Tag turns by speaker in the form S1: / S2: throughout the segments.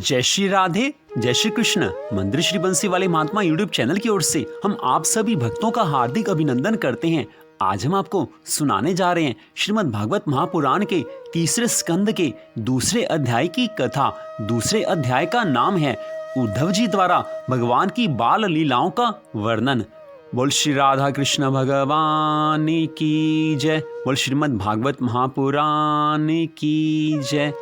S1: जय श्री राधे, जय श्री कृष्ण। मंदिर श्री बंसी वाले महात्मा यूट्यूब चैनल की ओर से हम आप सभी भक्तों का हार्दिक अभिनंदन करते हैं। आज हम आपको सुनाने जा रहे हैं श्रीमद् भागवत महापुराण के तीसरे स्कंद के दूसरे अध्याय की कथा। दूसरे अध्याय का नाम है उद्धव जी द्वारा भगवान की बाल लीलाओं का वर्णन। बोल श्री राधा कृष्ण भगवान की जय। बोल श्रीमद् भागवत महापुराण की जय।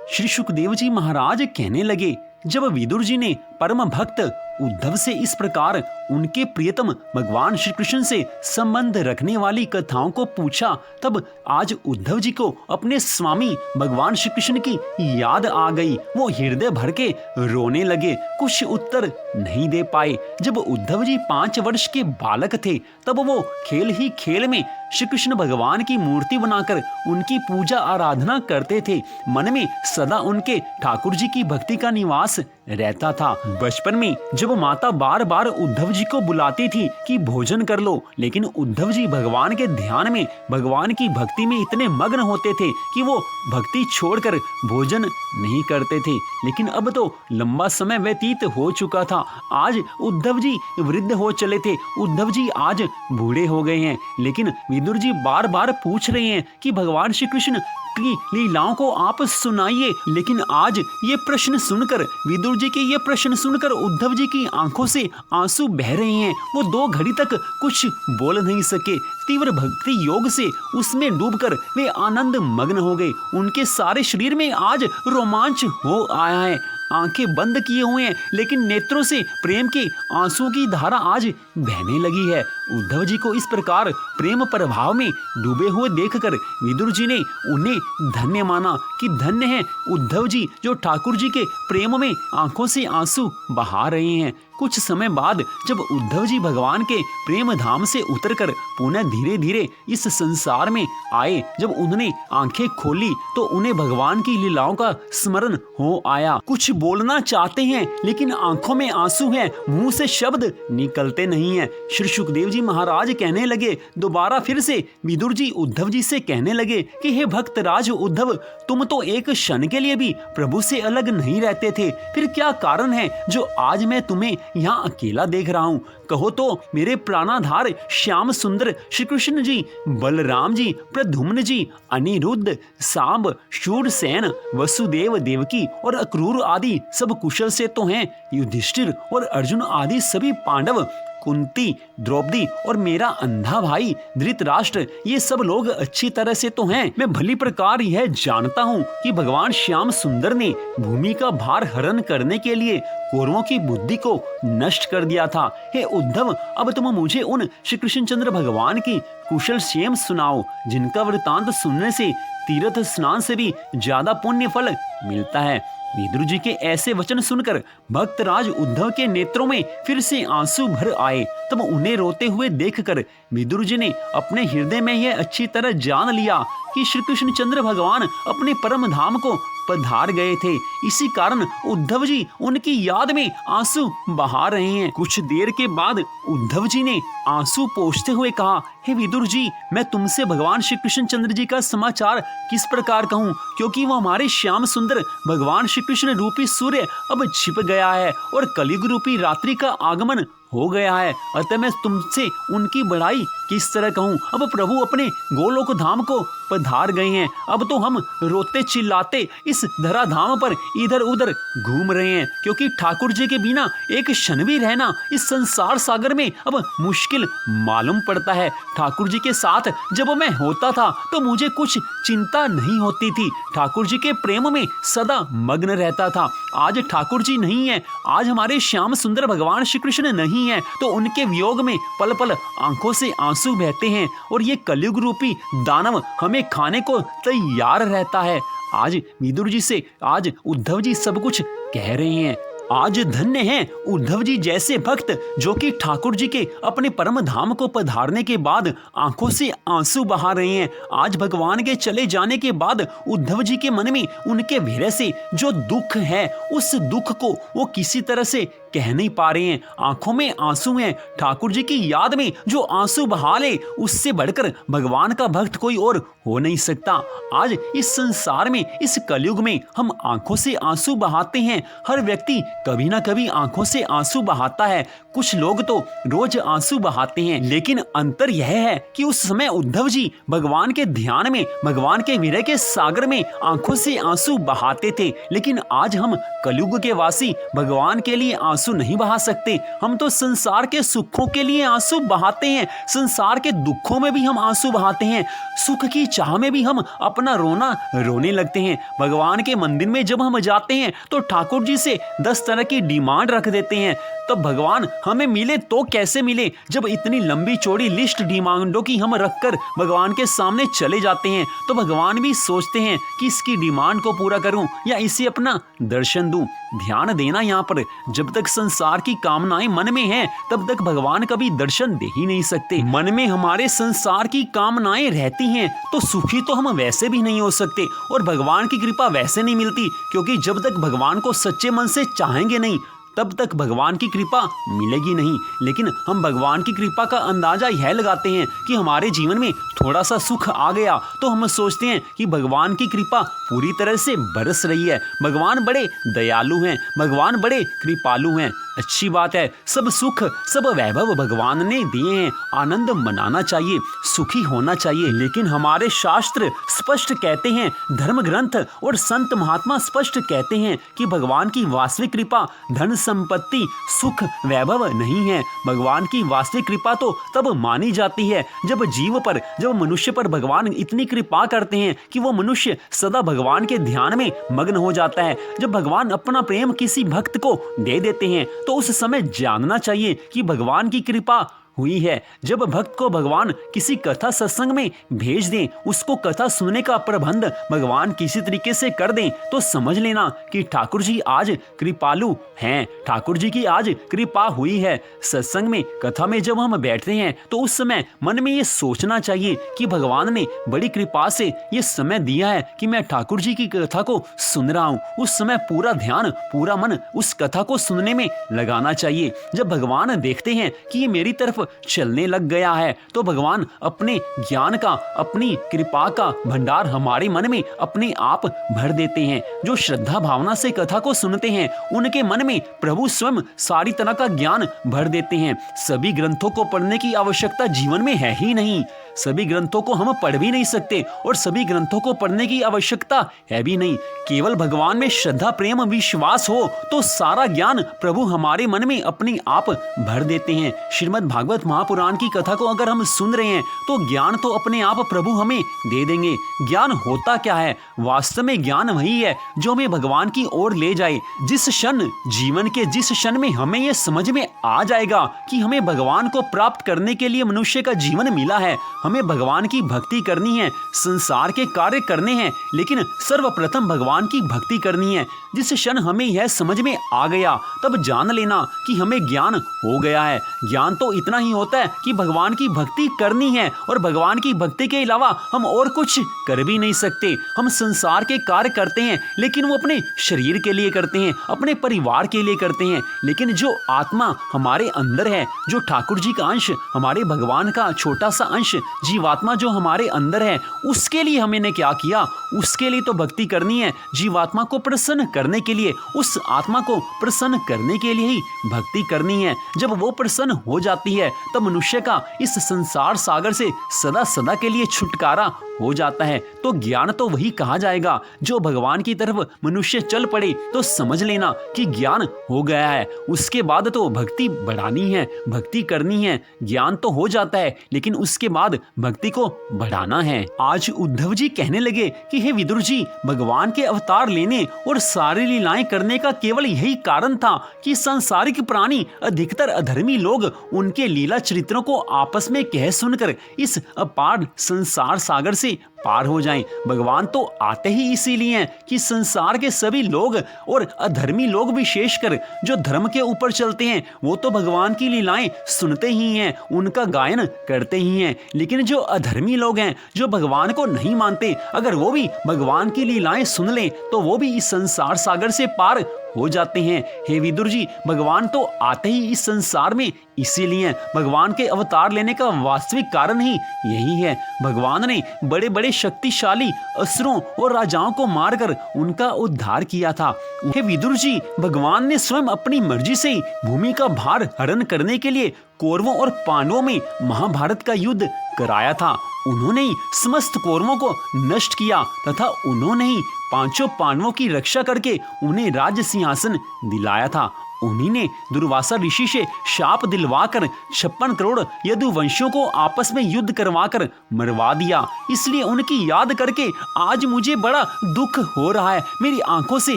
S1: श्री सुखदेव जी महाराज कहने लगे, जब विदुर जी ने परम भक्त उद्धव से इस प्रकार उनके प्रियतम भगवान श्री कृष्ण से संबंध रखने वाली कथाओं को पूछा, तब आज उद्धव जी को अपने स्वामी भगवान श्री कृष्ण की याद आ गई। वो हृदय भर के रोने लगे, कुछ उत्तर नहीं दे पाए। जब उद्धव जी 5 वर्ष के बालक थे, तब वो खेल ही खेल में श्री कृष्ण भगवान की मूर्ति बनाकर उनकी पूजा आराधना करते थे। मन में सदा उनके ठाकुर जी की भक्ति का निवास रहता था। बचपन में जब माता बार बार उद्धव जी को बुलाती थी कि भोजन कर लो, लेकिन उद्धव जी भगवान के ध्यान में, भगवान की भक्ति में इतने मग्न होते थे कि वो भक्ति छोड़कर भोजन नहीं करते थे। लेकिन अब तो लंबा समय व्यतीत हो चुका था। आज उद्धव जी वृद्ध हो चले थे, उद्धव जी आज बूढ़े हो गए हैं। लेकिन विदुर जी बार बार पूछ रहे हैं कि भगवान श्री कृष्ण की लीलाओं को आप सुनाइए। लेकिन आज ये प्रश्न सुनकर, विदुर जी के ये प्रश्न सुनकर उद्धव जी की आंखों से आंसू बह रहे हैं। वो 2 घड़ी तक कुछ बोल नहीं सके। तीव्र भक्ति योग से उसमें डूबकर वे आनंद मग्न हो गए। उनके सारे शरीर में आज रोमांच हो आया है। आंखें बंद किए हुए हैं, लेकिन नेत्रों से प्रेम के आंसू की धारा आज बहने लगी है। उद्धव जी को इस प्रकार प्रेम प्रभाव में डूबे हुए देखकर विदुर जी ने उन्हें धन्य माना कि धन्य है उद्धव जी जो ठाकुर जी के प्रेम में आंखों से आंसू बहा रहे हैं। कुछ समय बाद जब उद्धव जी भगवान के प्रेम धाम से उतरकर पुनः धीरे धीरे इस संसार में आए, जब उन्होंने आंखें खोली तो उन्हें भगवान की लीलाओं का स्मरण हो आया। कुछ बोलना चाहते हैं, लेकिन आंखों में आंसू हैं, मुंह से शब्द निकलते नहीं हैं। श्री सुखदेव जी महाराज कहने लगे, दोबारा फिर से विदुर जी उद्धव जी से कहने लगे कि हे भक्त राज उद्धव, तुम तो एक क्षण के लिए भी प्रभु से अलग नहीं रहते थे, फिर क्या कारण है जो आज मैं तुम्हें यहाँ अकेला देख रहा हूँ? कहो तो मेरे प्राणाधार श्याम सुंदर श्री कृष्ण जी, बलराम जी, प्रद्युम्न जी, अनिरुद्ध, सांब, शूरसेन, वसुदेव देवकी और अक्रूर आदि सब कुशल से तो हैं। युधिष्ठिर और अर्जुन आदि सभी पांडव, कुंती, द्रौपदी और मेरा अंधा भाई धृतराष्ट्र, ये सब लोग अच्छी तरह से तो हैं। मैं भली प्रकार यह जानता हूँ कि भगवान श्याम सुंदर ने भूमि का भार हरण करने के लिए कौरवों की बुद्धि को नष्ट कर दिया था। हे उद्धव, अब तुम मुझे उन श्री कृष्णचंद्र भगवान की कुशल क्षेम सुनाओ, जिनका वृतांत सुनने से तीर्थ स्नान से भी ज्यादा पुण्य फल मिलता है। विदुर जी के ऐसे वचन सुनकर भक्तराज उद्धव के नेत्रों में फिर से आंसू भर आए। तब उन्हें रोते हुए देखकर विदुर जी ने अपने हृदय में यह अच्छी तरह जान लिया कि श्री कृष्णचंद्र भगवान अपने परम धाम को पधार गए थे। इसी कारण उद्धव जी उनकी याद में आंसू बहा रहे हैं। कुछ देर के बाद उद्धव जी ने आंसू पोंछते हुए कहा, हे विदुर जी, मैं तुमसे भगवान श्री कृष्णचंद्र जी का समाचार किस प्रकार कहूँ, क्योंकि वो हमारे श्याम सुंदर भगवान श्री कृष्ण रूपी सूर्य अब छिप गया है और कलयुग रूपी रात्रि का आगमन हो गया है। अतः मैं तुमसे उनकी बड़ाई किस तरह कहूँ? अब प्रभु अपने गोलोक धाम को पधार गए हैं। अब तो हम रोते चिल्लाते इस धरा धाम पर इधर उधर घूम रहे हैं, क्योंकि ठाकुर जी के बिना एक क्षण भी रहना इस संसार सागर में अब मुश्किल मालूम पड़ता है। ठाकुर जी के साथ जब मैं होता था तो मुझे कुछ चिंता नहीं होती थी, ठाकुर जी के प्रेम में सदा मग्न रहता था। आज ठाकुर जी नहीं है, आज हमारे श्याम सुंदर भगवान श्री कृष्ण नहीं है, तो उनके वियोग में पल पल आंखों से आंसू बहते हैं और ये कलयुग रूपी दानव हमें खाने को तैयार रहता है। आज विदुर जी से आज उद्धव जी सब कुछ कह रहे हैं। आज धन्य हैं उद्धव जी जैसे भक्त जो कि ठाकुर जी के अपने परम धाम को पधारने के बाद आंखों से आंसू बहा रहे हैं। आज भगवान के चले जाने के बाद उद्धव जी के मन में उनके विरह से जो दुख है, उस दुख को वो किसी तरह से कह नहीं पा रहे हैं। आंखों में आंसू हैं। ठाकुर जी की याद में जो आंसू बहा ले, उससे बढ़कर भगवान का भक्त कोई और हो नहीं सकता। आज इस संसार में, इस कलयुग में हम आंखों से आंसू बहाते हैं। हर व्यक्ति कभी ना कभी आंखों से आंसू बहाता है। कुछ लोग तो रोज आंसू बहाते हैं, लेकिन अंतर यह है कि उस समय उद्धव जी भगवान के ध्यान में, भगवान के विरह के सागर में आंखों से आंसू बहाते थे। लेकिन आज हम कलयुग के वासी भगवान के लिए आंसू नहीं बहा सकते। हम तो संसार के सुखों के लिए आंसू बहाते हैं, संसार के दुखों में भी हम आंसू बहाते हैं, सुख की चाह में भी हम अपना रोना रोने लगते हैं। भगवान के मंदिर में जब हम जाते हैं तो ठाकुर जी से 10 तरह की डिमांड रख देते हैं। तब भगवान हमें मिले तो कैसे मिले, जब इतनी लंबी चौड़ी लिस्ट डिमांडों की हम रखकर भगवान के सामने चले जाते हैं तो भगवान भी सोचते हैं कि इसकी डिमांड को पूरा करूं या इसे अपना दर्शन दूं। ध्यान देना यहाँ पर, जब तक संसार की कामनाएं मन में हैं तब तक भगवान कभी दर्शन दे ही नहीं सकते। मन में हमारे संसार की कामनाएं रहती हैं तो सुखी तो हम वैसे भी नहीं हो सकते और भगवान की कृपा वैसे नहीं मिलती, क्योंकि जब तक भगवान को सच्चे मन से चाहेंगे नहीं तब तक भगवान की कृपा मिलेगी नहीं। लेकिन हम भगवान की कृपा का अंदाजा यह लगाते हैं कि हमारे जीवन में थोड़ा सा सुख आ गया तो हम सोचते हैं कि भगवान की कृपा पूरी तरह से बरस रही है, भगवान बड़े दयालु हैं, भगवान बड़े कृपालु हैं। अच्छी बात है, सब सुख सब वैभव भगवान ने दिए हैं, आनंद मनाना चाहिए, सुखी होना चाहिए। लेकिन हमारे शास्त्र स्पष्ट कहते हैं, धर्म ग्रंथ और संत महात्मा स्पष्ट कहते हैं कि भगवान की वास्तविक कृपा धन संपत्ति सुख वैभव नहीं है। भगवान की वास्तविक कृपा तो तब मानी जाती है जब जीव पर, जब मनुष्य पर भगवान इतनी कृपा करते हैं कि वो मनुष्य सदा भगवान के ध्यान में मग्न हो जाता है। जब भगवान अपना प्रेम किसी भक्त को दे देते हैं तो उस समय जानना चाहिए कि भगवान की कृपा हुई है। जब भक्त को भगवान किसी कथा सत्संग में भेज दें, उसको कथा सुनने का प्रबंध भगवान किसी तरीके से कर दें, तो समझ लेना कि ठाकुर जी आज कृपालु हैं, ठाकुर जी की आज कृपा हुई है। सत्संग में, कथा में जब हम बैठते हैं तो उस समय मन में ये सोचना चाहिए कि भगवान ने बड़ी कृपा से ये समय दिया है कि मैं ठाकुर जी की कथा को सुन रहा हूँ। उस समय पूरा ध्यान, पूरा मन उस कथा को सुनने में लगाना चाहिए। जब भगवान देखते हैं कि ये मेरी तरफ चलने लग गया है तो भगवान अपने ज्ञान का, अपनी कृपा का भंडार हमारे मन में अपने आप भर देते हैं। जो श्रद्धा भावना से कथा को सुनते हैं उनके मन में प्रभु स्वयं सारी तरह का ज्ञान भर देते हैं। सभी ग्रंथों को पढ़ने की आवश्यकता जीवन में है ही नहीं, सभी ग्रंथों को हम पढ़ भी नहीं सकते और सभी ग्रंथों को पढ़ने की आवश्यकता है भी नहीं। केवल भगवान में श्रद्धा प्रेम विश्वास हो तो सारा ज्ञान प्रभु हमारे मन में अपने आप भर देते हैं। श्रीमद् भागवत महापुराण की कथा को अगर हम सुन रहे हैं तो ज्ञान तो अपने आप प्रभु हमें दे देंगे। ज्ञान होता क्या है? वास्तव में ज्ञान वही है जो हमें भगवान की ओर ले जाए। जिस क्षण, जीवन के जिस क्षण में हमें यह समझ में आ जाएगा कि हमें भगवान को प्राप्त करने के लिए मनुष्य का जीवन मिला है, हमें भगवान की भक्ति करनी है, संसार के कार्य करने हैं, लेकिन सर्वप्रथम भगवान की भक्ति करनी है। जिस क्षण हमें यह समझ में आ गया तब जान लेना कि हमें ज्ञान हो गया है। ज्ञान तो इतना ही होता है कि भगवान की भक्ति करनी है और भगवान की भक्ति के अलावा हम और कुछ कर भी नहीं सकते। हम संसार के कार्य करते हैं लेकिन वो अपने शरीर के लिए करते हैं, अपने परिवार के लिए करते हैं, लेकिन जो आत्मा हमारे अंदर है, जो ठाकुर जी का अंश, हमारे भगवान का छोटा सा अंश, जीवात्मा जो हमारे अंदर है, उसके लिए हमने क्या किया? उसके लिए तो भक्ति करनी है। जीवात्मा को प्रसन्न करने के लिए, उस आत्मा को प्रसन्न करने के लिए ही भक्ति करनी है। जब वो प्रसन्न हो जाती है तब मनुष्य का इस संसार सागर से सदा सदा के लिए छुटकारा हो जाता है। तो ज्ञान तो वही कहा जाएगा जो भगवान की तरफ मनुष्य चल पड़े तो समझ लेना कि ज्ञान हो गया है। उसके बाद तो भक्ति बढ़ानी है, भक्ति करनी है। ज्ञान तो हो जाता है लेकिन उसके बाद भक्ति को बढ़ाना है। आज उद्धव जी कहने लगे कि हे विदुर जी, भगवान के अवतार लेने और सारी लीलाएं करने का केवल यही कारण था कि सांसारिक प्राणी, अधिकतर अधर्मी लोग उनके लीला चरित्रों को आपस में कह सुनकर इस अपार संसार सागर से पार हो जाएं। भगवान तो आते ही इसीलिए हैं कि संसार के सभी लोग और अधर्मी लोग विशेषकर जो धर्म के ऊपर चलते हैं वो तो भगवान की लीलाएं सुनते ही हैं, उनका गायन करते ही हैं। लेकिन जो अधर्मी लोग हैं, जो भगवान को नहीं मानते, अगर वो भी भगवान की लीलाएं सुन लें तो वो भी इस संसार सागर से पार हो जाते हैं। हे विदुर जी, भगवान तो आते ही इस संसार में इसीलिए भगवान के अवतार लेने का वास्तविक कारण ही यही है। भगवान ने बड़े बड़े शक्तिशाली असुरों और राजाओं को मारकर उनका उद्धार किया था। हे विदुर जी, भगवान ने स्वयं अपनी मर्जी से भूमि का भार हरण करने के लिए कौरवों और पांडवों में महाभारत का युद्ध कराया था। उन्होंने ही समस्त कौरवों को नष्ट किया तथा उन्होंने ही पांचों पांडवों की रक्षा करके उन्हें राज्य सिंहासन दिलाया था। उन्हीं ने दुर्वासा ऋषि से शाप दिलवाकर 56 करोड़ यदुवंशियों को आपस में युद्ध करवाकर मरवा दिया। इसलिए उनकी याद करके आज मुझे बड़ा दुख हो रहा है। मेरी आंखों से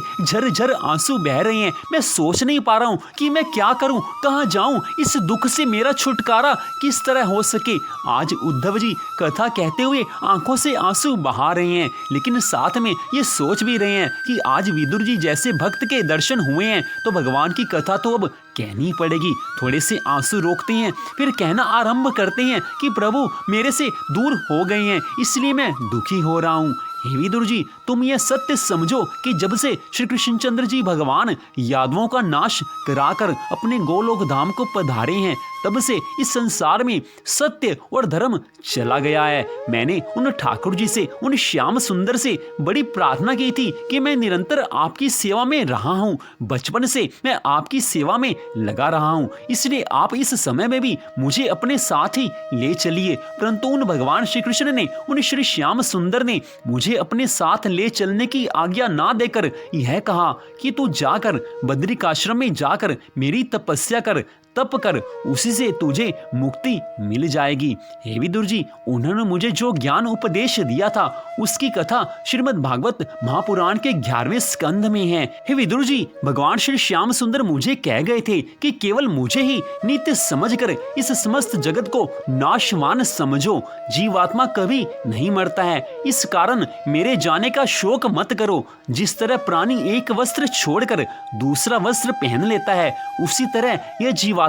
S1: झरझर आंसू बह रहे हैं। मैं सोच नहीं पा रहा हूँ कि मैं क्या करूँ, कहाँ जाऊँ, इस दुख से मेरा छुटकारा किस तरह हो सके। आज उद्धव जी कथा कहते हुए आंखों से आंसू बहा रहे हैं, लेकिन साथ में ये सोच भी रहे हैं कि आज विदुर जी जैसे भक्त के दर्शन हुए हैं तो भगवान की कथा तो अब कहनी पड़ेगी। थोड़े से आंसू रोकते हैं, फिर कहना आरंभ करते हैं कि प्रभु मेरे से दूर हो गए हैं, इसलिए मैं दुखी हो रहा हूँ। हे विदुर जी, तुम यह सत्य समझो कि जब से श्री कृष्णचंद्र जी भगवान यादवों का नाश कराकर अपने गोलोक धाम को पधारे हैं, तब से इस संसार में सत्य और धर्म चला गया है। मैंने उन ठाकुर जी से, उन श्याम सुंदर से बड़ी प्रार्थना की थी कि मैं निरंतर आपकी सेवा में रहा हूँ। बचपन से मैं आपकी सेवा में लगा रहा हूँ, इसलिए आप इस समय में भी मुझे अपने साथ ही ले चलिए। परंतु उन भगवान श्री कृष्ण ने, उन श्री श्याम सुंदर ने मुझे अपने साथ ले चलने की आज्ञा ना देकर यह कहा कि तू जाकर बद्रिकाश्रम में जाकर मेरी तपस्या कर, तप कर, उसी से तुझे मुक्ति मिल जाएगी। हे विदुर जी, उन्होंने मुझे जो ज्ञान उपदेश दिया था उसकी कथा श्रीमद् भागवत महापुराण के 11वें स्कंध में है। हे विदुर जी, भगवान श्री श्याम सुंदर मुझे कह गए थे कि केवल मुझे ही नित्य समझकर इस समस्त जगत को नाशवान समझो। जीवात्मा कभी नहीं मरता है, इस कारण मेरे जाने का शोक मत करो। जिस तरह प्राणी एक वस्त्र छोड़कर दूसरा वस्त्र पहन लेता है, उसी तरह यह जीवात्मा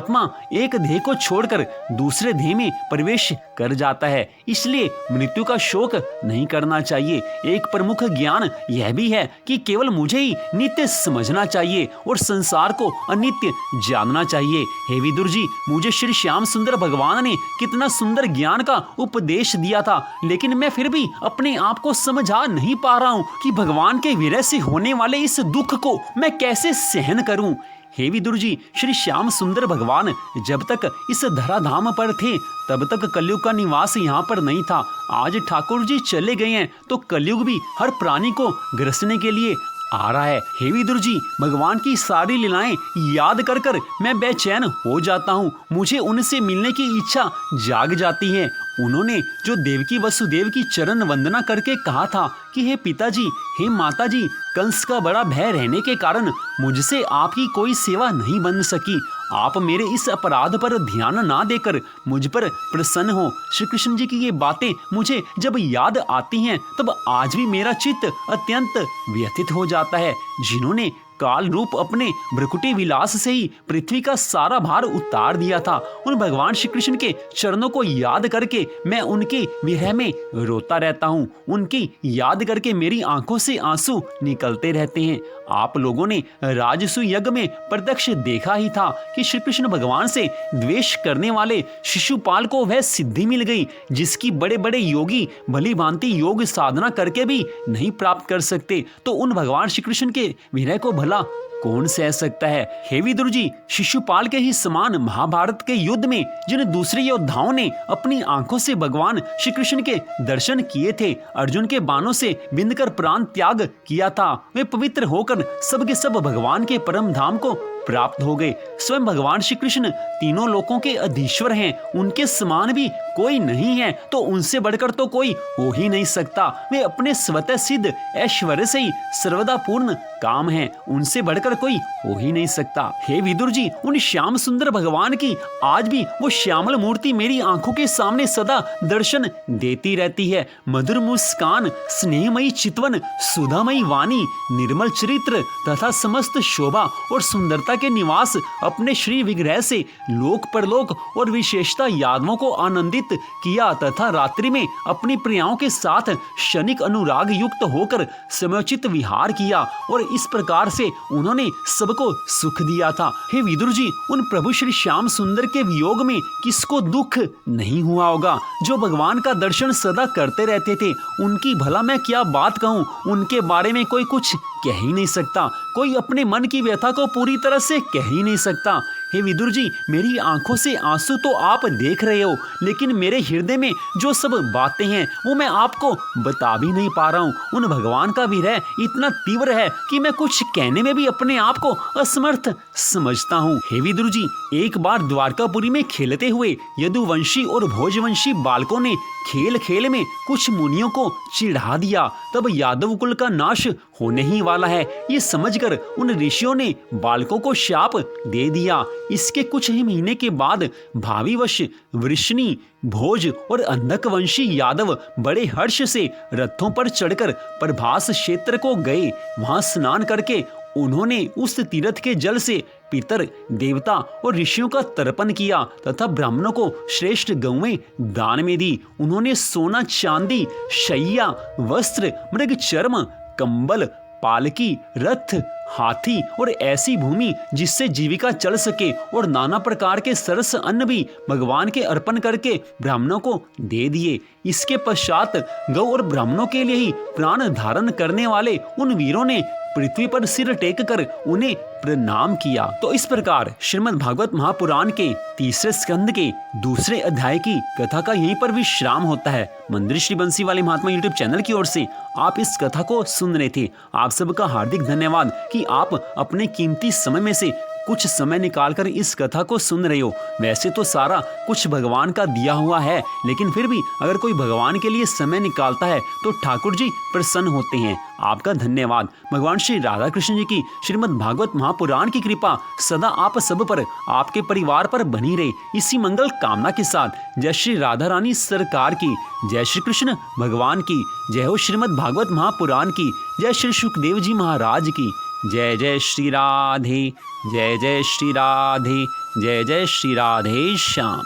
S1: एक देह को छोड़कर दूसरे देह में प्रवेश कर जाता है। इसलिए मृत्यु का शोक नहीं करना चाहिए। एक प्रमुख ज्ञान यह भी है कि केवल मुझे ही नित्य समझना चाहिए और संसार को अनित्य जानना चाहिए। हे विदुर जी, मुझे श्री श्याम सुंदर भगवान ने कितना सुंदर ज्ञान का उपदेश दिया था, लेकिन मैं फिर भी अपने आप को समझा नहीं पा रहा हूँ कि भगवान के विरह से होने वाले इस दुख को मैं कैसे सहन करूं। हे विदुर जी, श्री श्याम सुंदर भगवान जब तक इस धराधाम पर थे तब तक कलयुग का निवास यहाँ पर नहीं था। आज ठाकुर जी चले गए हैं तो कलयुग भी हर प्राणी को ग्रसने के लिए आ रहा है। हे विदुर जी, भगवान की सारी लीलाएं याद कर कर मैं बेचैन हो जाता हूँ। मुझे उनसे मिलने की इच्छा जाग जाती है। उन्होंने जो देवकी वसुदेव की चरण वंदना करके कहा था कि हे पिताजी, हे माताजी, कंस का बड़ा भय रहने के कारण मुझसे आपकी कोई सेवा नहीं बन सकी। आप मेरे इस अपराध पर ध्यान ना देकर मुझ पर प्रसन्न हो। श्री कृष्ण जी की ये बातें मुझे जब याद आती हैं तब आज भी मेरा चित्त अत्यंत व्यथित हो जाता है। जिन्होंने काल रूप अपने भ्रकुटी विलास से ही पृथ्वी का सारा भार उतार दिया था, उन भगवान श्री कृष्ण के चरणों को याद करके मैं उनके विरह में रोता रहता हूँ। उनकी याद करके मेरी आंखों से आंसू निकलते रहते हैं। आप लोगों ने राजसु यज्ञ में प्रत्यक्ष देखा ही था कि श्री कृष्ण भगवान से द्वेष करने वाले शिशुपाल को वह सिद्धि मिल गई जिसकी बड़े बड़े योगी भली भांति योग साधना करके भी नहीं प्राप्त कर सकते। तो उन भगवान श्री कृष्ण के विरह को भला कौन सह सकता है। हे विदुर जी, शिशुपाल के ही समान महाभारत के युद्ध में जिन दूसरे योद्धाओं ने अपनी आंखों से भगवान श्री कृष्ण के दर्शन किए थे, अर्जुन के बाणों से बिंदकर प्राण त्याग किया था, वे पवित्र होकर सब के सब भगवान के परम धाम को प्राप्त हो गए। स्वयं भगवान श्री कृष्ण तीनों लोकों के अधीश्वर हैं, उनके समान भी कोई नहीं है, तो उनसे बढ़कर तो कोई हो ही नहीं सकता। वे अपने स्वतः सिद्ध ऐश्वर्य से ही सर्वदा पूर्ण काम हैं, उनसे बढ़कर कोई हो ही नहीं सकता। हे विदुर जी, उन श्याम सुंदर भगवान की आज भी वो श्यामल मूर्ति मेरी आंखों के सामने सदा दर्शन देती रहती है। मधुर मुस्कान, स्नेहमयी चितवन, सुधामयी वाणी, निर्मल चरित्र तथा समस्त शोभा और सुंदरता के निवास अपने श्री विग्रह से लोक परलोक और विशेषता यादवों को आनंदित किया तथा रात्रि में अपनी प्रियाओं के साथ क्षणिक अनुराग युक्त होकर समयोचित विहार किया और इस प्रकार से उन्होंने सबको सुख दिया था। हे विदुर जी, उन प्रभु श्री श्याम सुंदर के वियोग में किसको दुख नहीं हुआ होगा। जो भगवान का दर्शन सदा करते रहते थे, उनकी भला मैं क्या बात कहूँ, उनके बारे में कोई कुछ कह ही नहीं सकता, कोई अपने मन की व्यथा को पूरी तरह से कह ही नहीं सकता। हे विदुर जी, मेरी आंखों से आंसू तो आप देख रहे हो, लेकिन मेरे हृदय में जो सब बातें हैं वो मैं आपको बता भी नहीं पा रहा हूँ। उन भगवान का विरह इतना तीव्र है कि मैं कुछ कहने में भी अपने आप को असमर्थ समझता हूँ। हे विदुर जी, एक बार द्वारकापुरी में खेलते हुए यदुवंशी और भोजवंशी बालकों ने खेल खेल में कुछ मुनियों को चिढ़ा दिया। तब यादव कुल का नाश होने ही वाला है, ये समझकर उन ऋषियों ने बालकों को शाप दे दिया। इसके कुछ ही महीने के बाद भाविवश वृष्णि, भोज और अंधक वंशी यादव बड़े हर्ष से रथों पर चढ़कर प्रभास क्षेत्र को गए। वहां स्नान करके उन्होंने उस तीर्थ के जल से पितर, देवता और ऋषियों का तर्पण किया तथा ब्राह्मणों को श्रेष्ठ गौएं दान में दी। उन्होंने सोना, चांदी, शैया, वस्त्र, मृग चर्म, कंबल, पालकी, रथ, हाथी और ऐसी भूमि जिससे जीविका चल सके और नाना प्रकार के सरस अन्न भी भगवान के अर्पण करके ब्राह्मणों को दे दिए। इसके पश्चात गौ और ब्राह्मणों के लिए ही प्राण धारण करने वाले उन वीरों ने पृथ्वी पर सिर टेक कर उन्हें प्रणाम किया। तो इस प्रकार श्रीमद् भागवत महापुराण के तीसरे स्कंद के दूसरे अध्याय की कथा का यहीं पर विश्राम होता है। मंदिर श्री बंसी वाले महात्मा यूट्यूब चैनल की ओर से आप इस कथा को सुन रहे थे। आप सबका हार्दिक धन्यवाद कि आप अपने कीमती समय में से कुछ समय निकालकर इस कथा को सुन रहे हो। वैसे तो सारा कुछ भगवान का दिया हुआ है, लेकिन फिर भी अगर कोई भगवान के लिए समय निकालता है तो ठाकुर जी प्रसन्न होते हैं। आपका धन्यवाद। भगवान श्री राधा कृष्ण जी की श्रीमद् भागवत महापुराण की कृपा सदा आप सब पर, आपके परिवार पर बनी रहे, इसी मंगल कामना के साथ जय श्री राधा रानी सरकार की, जय श्री कृष्ण भगवान की, जय हो श्रीमद् भागवत महापुराण की, जय श्री सुखदेव जी महाराज की, जय जय श्री राधे, जय जय श्री राधे, जय जय श्री राधे श्याम।